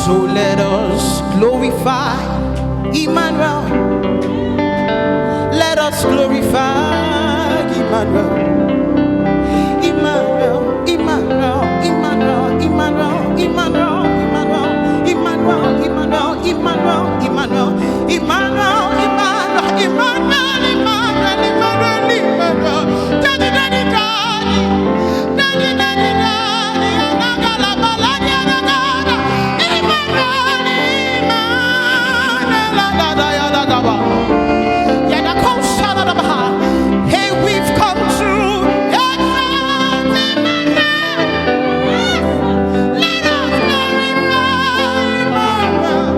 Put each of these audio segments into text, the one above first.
So let us glorify Emmanuel. Let us glorify Emmanuel. Emmanuel, Emmanuel, Emmanuel, Emmanuel, Emmanuel, Emmanuel, Emmanuel, Emmanuel, Emmanuel, Emmanuel, Emmanuel, Emmanuel, Emmanuel, Emmanuel, Emmanuel, Emmanuel. Daddy, daddy, daddy, daddy, daddy, daddy, Anagala, Baladi, Anagada, Emmanuel, Emmanuel, Anagada, Anagaba. Yadako, Shadadabaha. Hey, we've come to exalt Emmanuel. Let us glorify Emmanuel.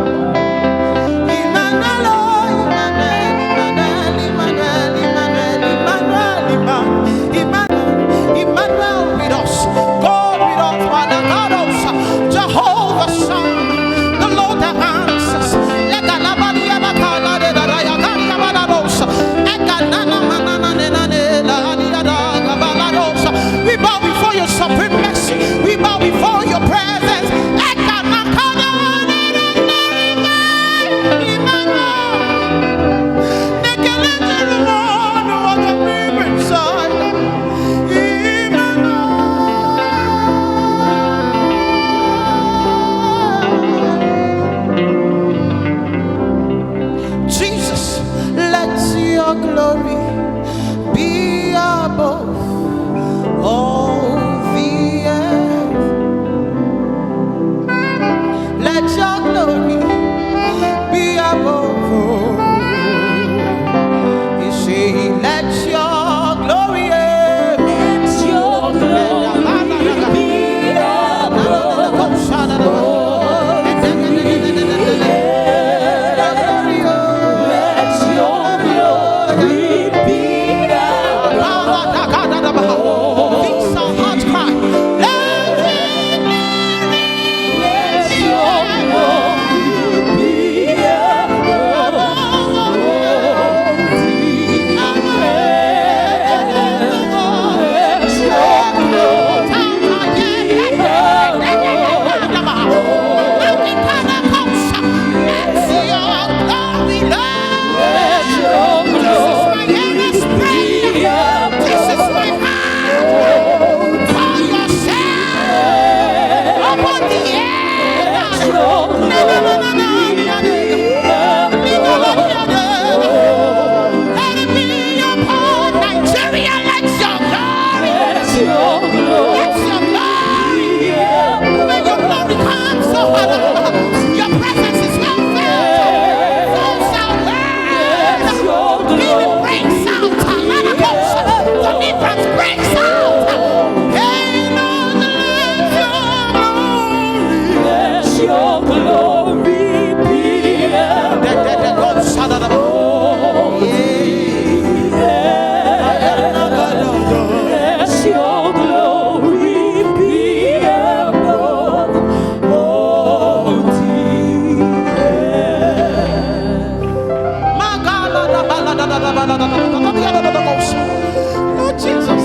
Emmanuel with us, God with us, Managados, Jehovah Son, the Lord that answers. We bow before your supreme mercy. We bow before your presence. Jesus, let your glory be above all the earth. Let your glory be above all. You say, let your glory be Lord Jesus.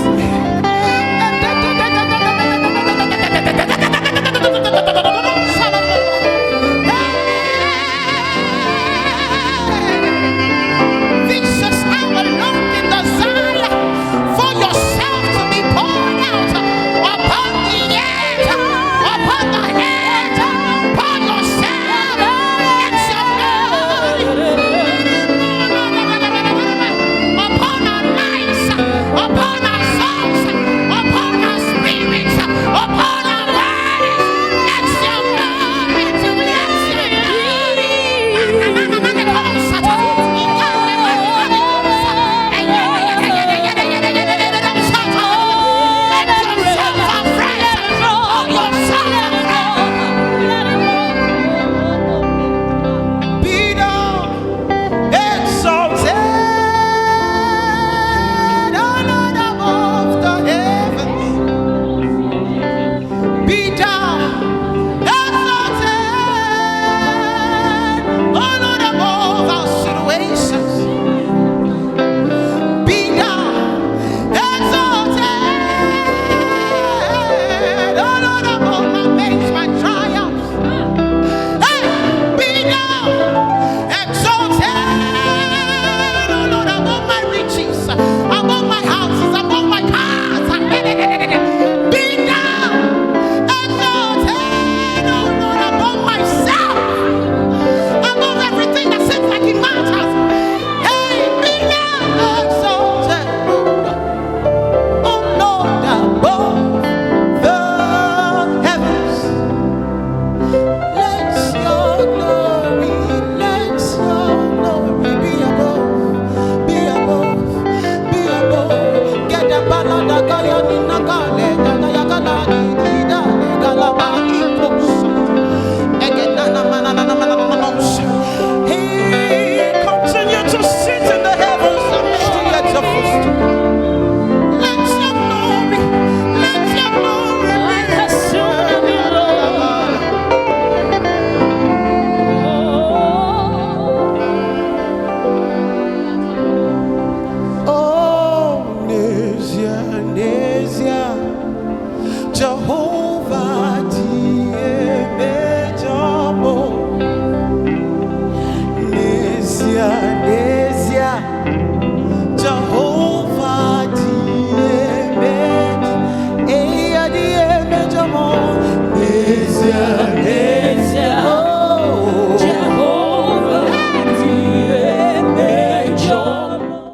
presencia